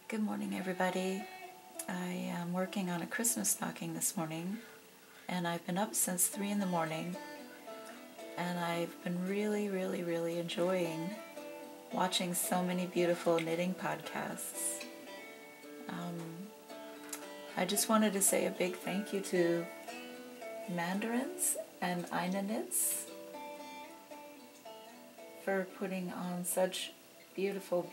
Good morning, everybody. I am working on a Christmas stocking this morning, and I've been up since 3 in the morning, and I've been really enjoying watching so many beautiful knitting podcasts. I just wanted to say a big thank you to Mandarins and Ina Knits for putting on such beautiful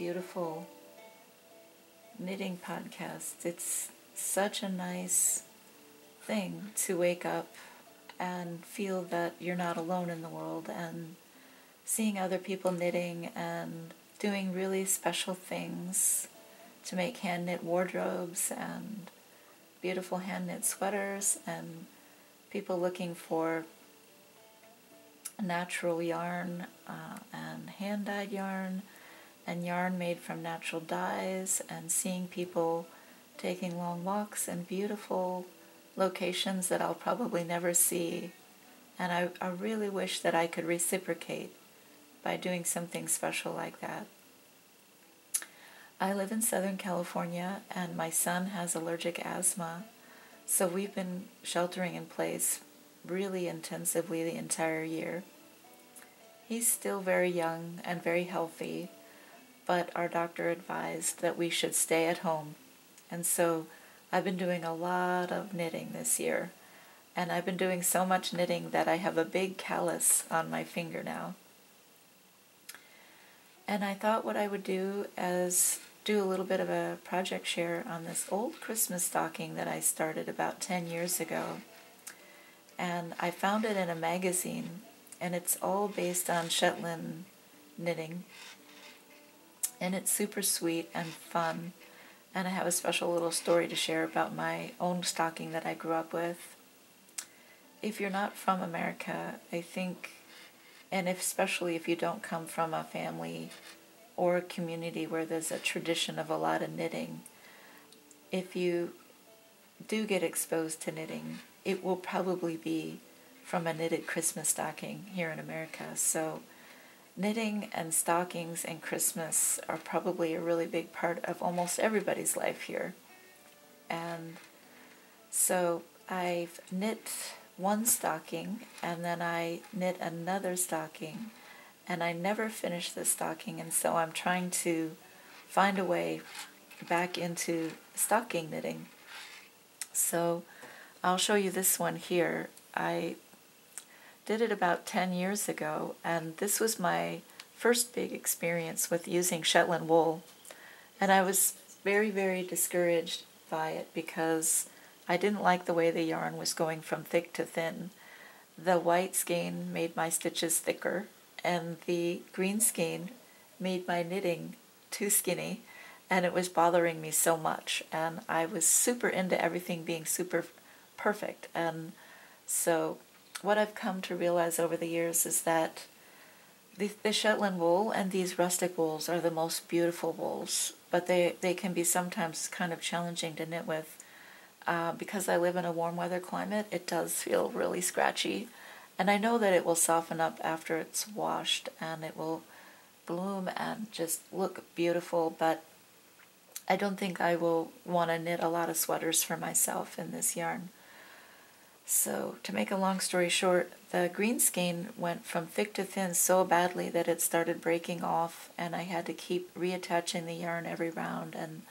knitting podcasts. It's such a nice thing to wake up and feel that you're not alone in the world, and seeing other people knitting and doing really special things to make hand knit wardrobes and beautiful hand knit sweaters, and people looking for natural yarn and hand dyed yarn and yarn made from natural dyes, and seeing people taking long walks in beautiful locations that I'll probably never see. And I really wish that I could reciprocate by doing something special like that. I live in Southern California, and my son has allergic asthma, so we've been sheltering in place really intensively the entire year. He's still very young and very healthy, but our doctor advised that we should stay at home. And so I've been doing a lot of knitting this year. And I've been doing so much knitting that I have a big callus on my finger now. And I thought what I would do is do a little bit of a project share on this old Christmas stocking that I started about 10 years ago. And I found it in a magazine, and it's all based on Shetland knitting. And it's super sweet and fun, and I have a special little story to share about my own stocking that I grew up with. If you're not from America, I think, and especially if you don't come from a family or a community where there's a tradition of a lot of knitting, if you do get exposed to knitting, it will probably be from a knitted Christmas stocking here in America. So knitting and stockings and Christmas are probably a really big part of almost everybody's life here. And so I've knit one stocking, and then I knit another stocking, and I never finished the stocking, and so I'm trying to find a way back into stocking knitting. So I'll show you this one here. I did it about 10 years ago, and this was my first big experience with using Shetland wool. And I was very discouraged by it because I didn't like the way the yarn was going from thick to thin. The white skein made my stitches thicker, and the green skein made my knitting too skinny, and it was bothering me so much. And I was super into everything being super perfect. And so what I've come to realize over the years is that the Shetland wool and these rustic wools are the most beautiful wools, but they can be sometimes kind of challenging to knit with. Because I live in a warm weather climate, it does feel really scratchy, and I know that it will soften up after it's washed, and it will bloom and just look beautiful, but I don't think I will want to knit a lot of sweaters for myself in this yarn. So, to make a long story short, the green skein went from thick to thin so badly that it started breaking off, and I had to keep reattaching the yarn every round, and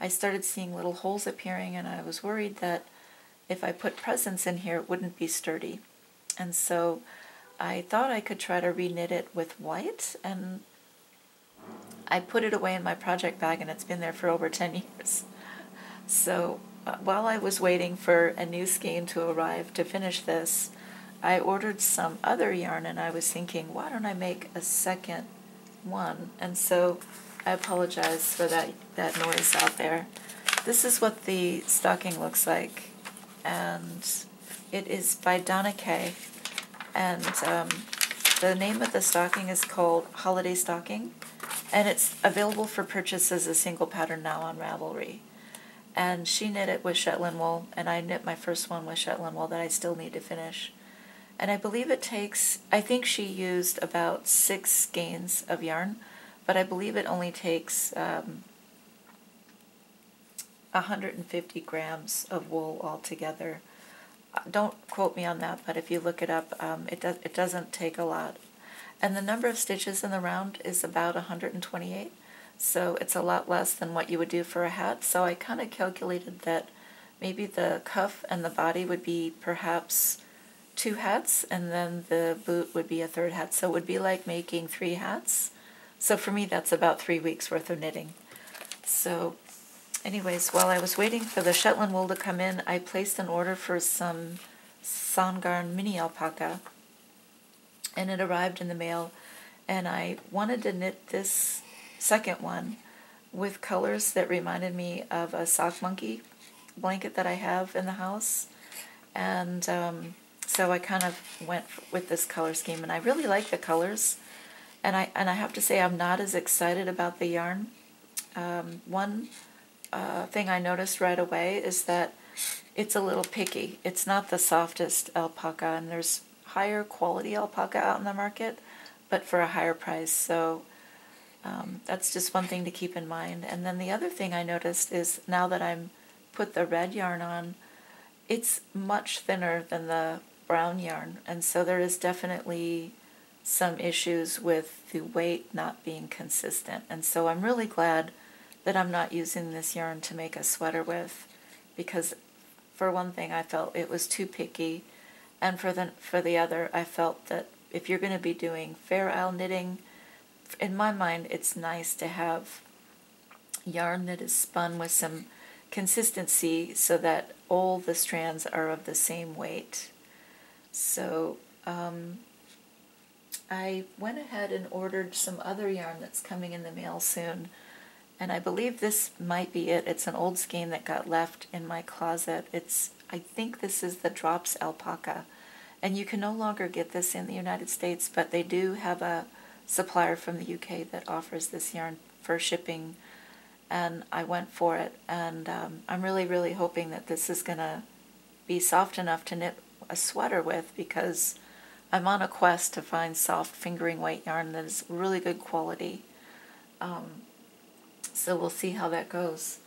I started seeing little holes appearing, and I was worried that if I put presents in here, it wouldn't be sturdy. And so I thought I could try to reknit it with white, and I put it away in my project bag, and it's been there for over 10 years. So while I was waiting for a new skein to arrive to finish this, I ordered some other yarn, and I was thinking, why don't I make a second one? And so I apologize for that noise out there. This is what the stocking looks like, and it is by Donna Kay, and the name of the stocking is called Holiday Stocking, and it's available for purchase as a single pattern now on Ravelry. And she knit it with Shetland wool, and I knit my first one with Shetland wool that I still need to finish. And I believe it takes, I think she used about 6 skeins of yarn, but I believe it only takes 150 grams of wool altogether. Don't quote me on that, but if you look it up, it doesn't take a lot. And the number of stitches in the round is about 128, so it's a lot less than what you would do for a hat. So I kind of calculated that maybe the cuff and the body would be perhaps 2 hats, and then the boot would be a 3rd hat. So it would be like making 3 hats. So for me, that's about 3 weeks worth of knitting. So anyways, while I was waiting for the Shetland wool to come in, I placed an order for some Garn Mini Alpakka, and it arrived in the mail, and I wanted to knit this second one with colors that reminded me of a sock monkey blanket that I have in the house, and so I kind of went with this color scheme, and I really like the colors, and I have to say I'm not as excited about the yarn. One thing I noticed right away is that it's a little picky. It's not the softest alpaca, and there's higher quality alpaca out in the market, but for a higher price. So that's just one thing to keep in mind. And then the other thing I noticed is now that I'm put the red yarn on, it's much thinner than the brown yarn, and so there is definitely some issues with the weight not being consistent. And so I'm really glad that I'm not using this yarn to make a sweater with, because for one thing I felt it was too picky, and for the other I felt that if you're going to be doing Fair Isle knitting, in my mind it's nice to have yarn that is spun with some consistency so that all the strands are of the same weight. So I went ahead and ordered some other yarn that's coming in the mail soon, and I believe this might be it. It's an old skein that got left in my closet. I think this is the Drops Alpaca, and you can no longer get this in the United States, but they do have a supplier from the UK that offers this yarn for shipping, and I went for it, and I'm really, really hoping that this is going to be soft enough to knit a sweater with, because I'm on a quest to find soft fingering weight yarn that is really good quality. So we'll see how that goes.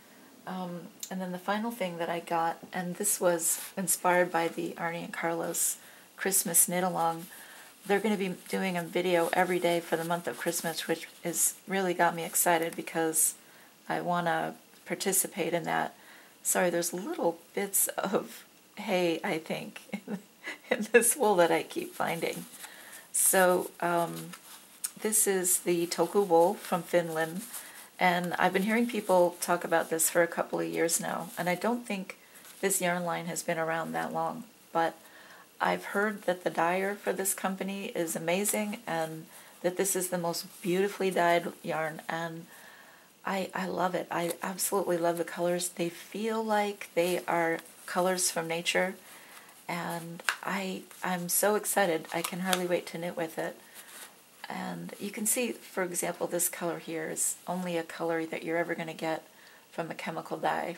And then the final thing that I got, and this was inspired by the Arnie and Carlos Christmas knit along. They're going to be doing a video every day for the month of Christmas, which is really got me excited because I want to participate in that. Sorry, there's little bits of hay, I think, in this wool that I keep finding. So this is the Toku wool from Finland, and I've been hearing people talk about this for a couple of years now, and I don't think this yarn line has been around that long, but I've heard that the dyer for this company is amazing, and that this is the most beautifully dyed yarn, and I love it. I absolutely love the colors. They feel like they are colors from nature, and I'm so excited. I can hardly wait to knit with it. And you can see, for example, this color here is only a color that you're ever going to get from a chemical dye.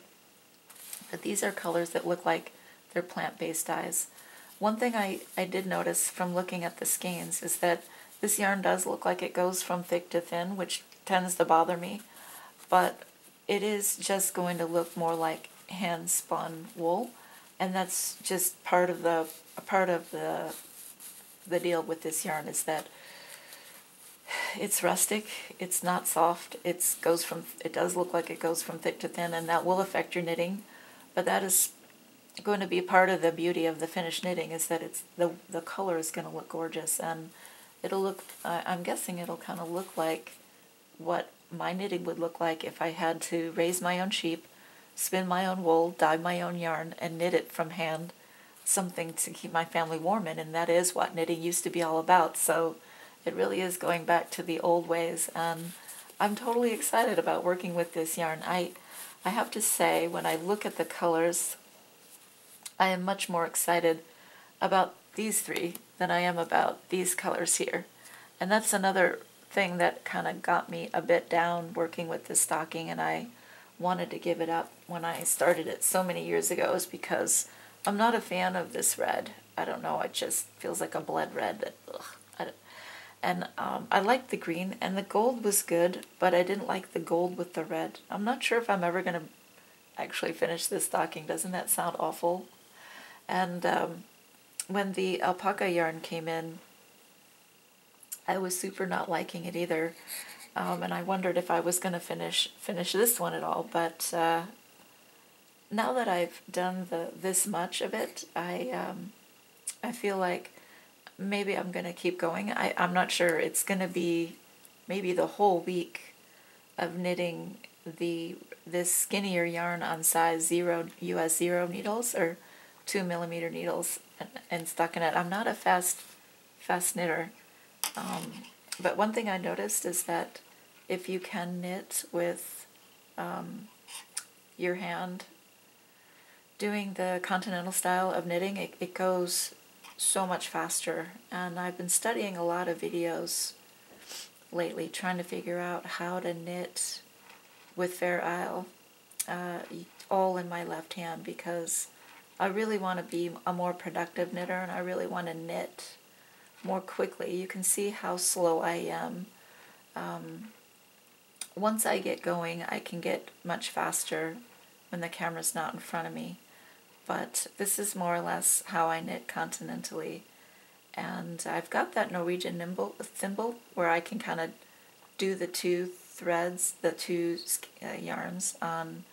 But these are colors that look like they're plant-based dyes. One thing I did notice from looking at the skeins is that this yarn does look like it goes from thick to thin, which tends to bother me, but it is just going to look more like hand-spun wool, and that's just part of the deal with this yarn, is that it's rustic, it's not soft, it does look like it goes from thick to thin, and that will affect your knitting, but that is going to be part of the beauty of the finished knitting, is that it's the color is going to look gorgeous, and it'll look, I'm guessing it'll kind of look like what my knitting would look like if I had to raise my own sheep, spin my own wool, dye my own yarn, and knit it from hand, something to keep my family warm in, and that is what knitting used to be all about. So it really is going back to the old ways, and I'm totally excited about working with this yarn. I have to say, when I look at the colors, I am much more excited about these three than I am about these colors here. And that's another thing that kind of got me a bit down working with this stocking, and I wanted to give it up when I started it so many years ago, is because I'm not a fan of this red. I don't know, it just feels like a blood red. That, I liked the green, and the gold was good, but I didn't like the gold with the red. I'm not sure if I'm ever going to actually finish this stocking. Doesn't that sound awful? And when the alpaca yarn came in, I was super not liking it either. And I wondered if I was going to finish this one at all. But now that I've done this much of it, I feel like maybe I'm going to keep going. I'm not sure. It's going to be maybe the whole week of knitting this skinnier yarn on size 0 US 0 needles, or 2mm needles, and stockinette. I'm not a fast knitter, but one thing I noticed is that if you can knit with your hand, doing the continental style of knitting, it goes so much faster. And I've been studying a lot of videos lately, trying to figure out how to knit with Fair Isle, all in my left hand, because I really want to be a more productive knitter, and I really want to knit more quickly. You can see how slow I am. Once I get going, I can get much faster when the camera's not in front of me. But this is more or less how I knit continentally. And I've got that Norwegian thimble where I can kind of do the two threads, the two yarns on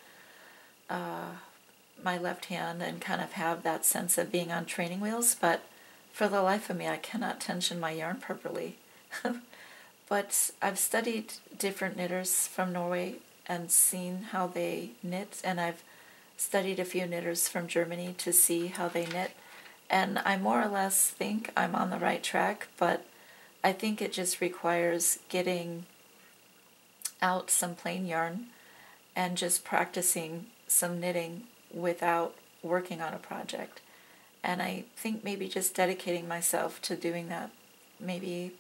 my left hand, and kind of have that sense of being on training wheels. But for the life of me, I cannot tension my yarn properly. But I've studied different knitters from Norway and seen how they knit, and I've studied a few knitters from Germany to see how they knit, and I more or less think I'm on the right track, but I think it just requires getting out some plain yarn and just practicing some knitting without working on a project. And I think maybe just dedicating myself to doing that maybe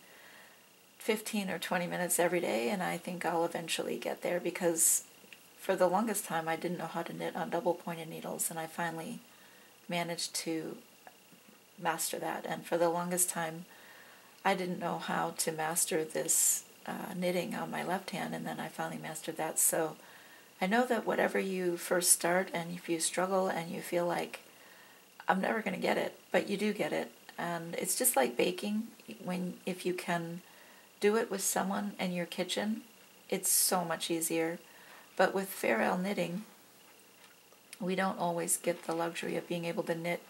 15 or 20 minutes every day, and I think I'll eventually get there, because for the longest time I didn't know how to knit on double pointed needles, and I finally managed to master that. And for the longest time I didn't know how to master this knitting on my left hand, and then I finally mastered that. So I know that whatever you first start, and if you struggle and you feel like I'm never going to get it, but you do get it. And it's just like baking. If you can do it with someone in your kitchen, it's so much easier. But with Fair Isle knitting, we don't always get the luxury of being able to knit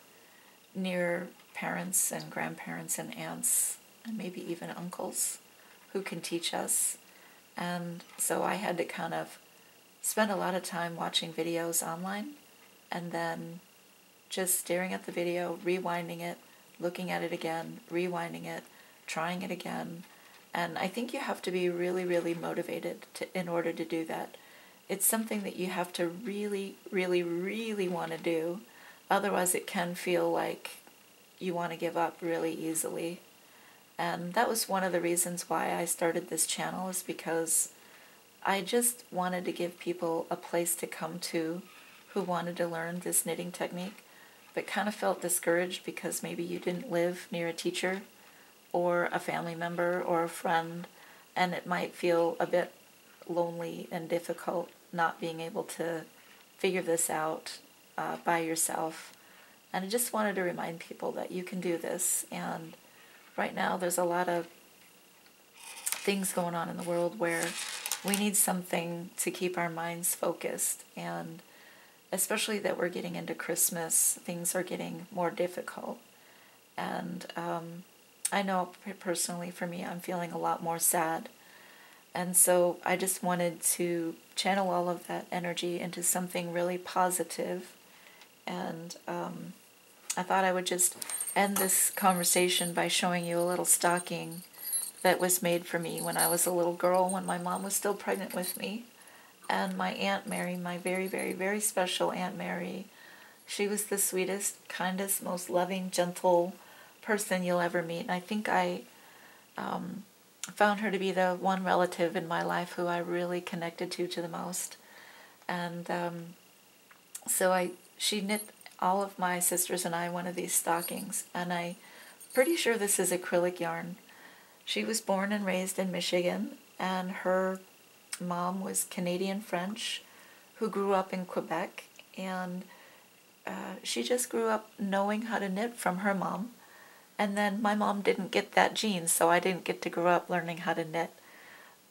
near parents and grandparents and aunts and maybe even uncles who can teach us. And so I had to kind of spend a lot of time watching videos online, and then just staring at the video, rewinding it, looking at it again, rewinding it, trying it again. And I think you have to be really, really motivated in order to do that. It's something that you have to really, really, really want to do. Otherwise it can feel like you want to give up really easily. And that was one of the reasons why I started this channel, is because I just wanted to give people a place to come to who wanted to learn this knitting technique, but kind of felt discouraged because maybe you didn't live near a teacher or a family member or a friend, and it might feel a bit lonely and difficult not being able to figure this out by yourself. And I just wanted to remind people that you can do this. And right now there's a lot of things going on in the world where we need something to keep our minds focused, and especially that we're getting into Christmas, things are getting more difficult. And I know personally for me, I'm feeling a lot more sad. And so I just wanted to channel all of that energy into something really positive. And I thought I would just end this conversation by showing you a little stocking that was made for me when I was a little girl, when my mom was still pregnant with me. And my Aunt Mary, my very, very, very special Aunt Mary, she was the sweetest, kindest, most loving, gentle person you'll ever meet. And I think I found her to be the one relative in my life who I really connected to the most. And so she knit all of my sisters and I one of these stockings, and I'm pretty sure this is acrylic yarn. She was born and raised in Michigan, and her mom was Canadian French, who grew up in Quebec, and she just grew up knowing how to knit from her mom. And then my mom didn't get that gene, so I didn't get to grow up learning how to knit.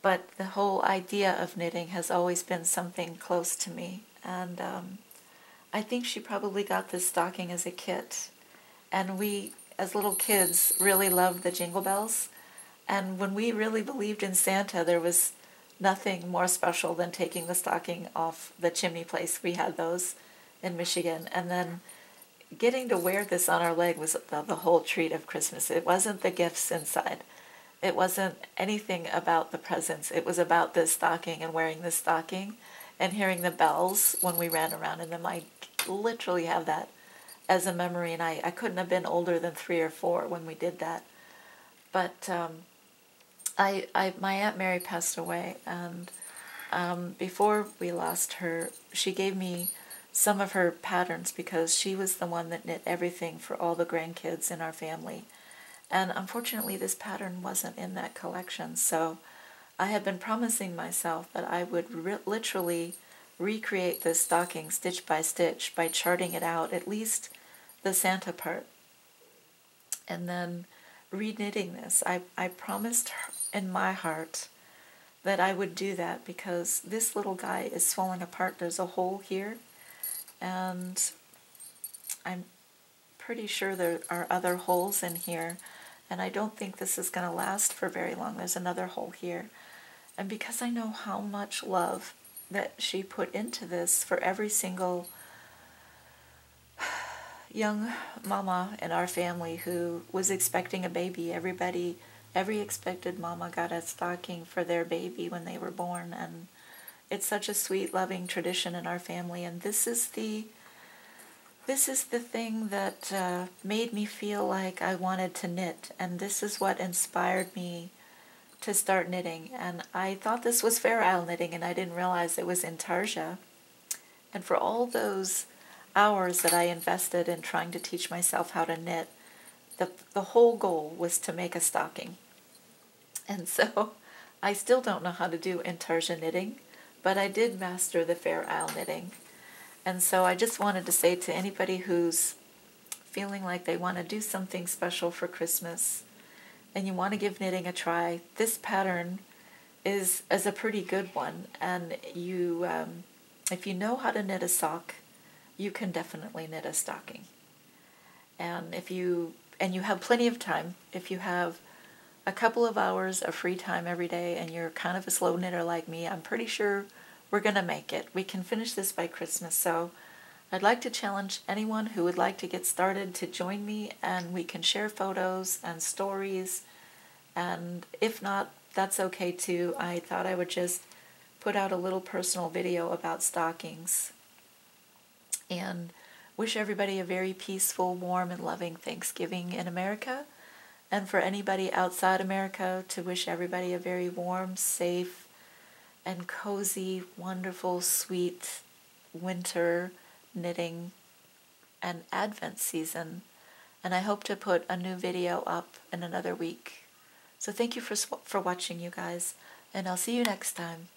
But the whole idea of knitting has always been something close to me. And I think she probably got this stocking as a kit. And we, as little kids, really loved the Jingle Bells. And when we really believed in Santa, there was nothing more special than taking the stocking off the chimney place. We had those in Michigan. And then getting to wear this on our leg was the whole treat of Christmas. It wasn't the gifts inside. It wasn't anything about the presents. It was about this stocking and wearing this stocking and hearing the bells when we ran around in them. I literally have that as a memory, and I couldn't have been older than 3 or 4 when we did that. But my Aunt Mary passed away, and before we lost her, she gave me some of her patterns because she was the one that knit everything for all the grandkids in our family. And unfortunately, this pattern wasn't in that collection, so I had been promising myself that I would literally recreate this stocking stitch by stitch by charting it out, at least the Santa part, and then reknitting this. I promised her in my heart that I would do that because this little guy is falling apart. There's a hole here, and I'm pretty sure there are other holes in here, and I don't think this is going to last for very long. There's another hole here. And because I know how much love that she put into this for every single young mama in our family who was expecting a baby, every expected mama got a stocking for their baby when they were born, and it's such a sweet, loving tradition in our family. And this is the thing that made me feel like I wanted to knit, and this is what inspired me to start knitting. And I thought this was Fair Isle knitting, and I didn't realize it was Intarsia. And for all those hours that I invested in trying to teach myself how to knit, the whole goal was to make a stocking. And so I still don't know how to do Intarsia knitting, but I did master the Fair Isle knitting. And so I just wanted to say to anybody who's feeling like they want to do something special for Christmas and you want to give knitting a try, this pattern is a pretty good one. And you, if you know how to knit a sock, you can definitely knit a stocking. And you have plenty of time. If you have a couple of hours of free time every day and you're kind of a slow knitter like me, I'm pretty sure we're going to make it. We can finish this by Christmas. So I'd like to challenge anyone who would like to get started to join me, and we can share photos and stories. And if not, that's okay too. I thought I would just put out a little personal video about stockings and wish everybody a very peaceful, warm, and loving Thanksgiving in America. And for anybody outside America, to wish everybody a very warm, safe, and cozy, wonderful, sweet winter knitting and Advent season. And I hope to put a new video up in another week. So thank you for watching, you guys, and I'll see you next time.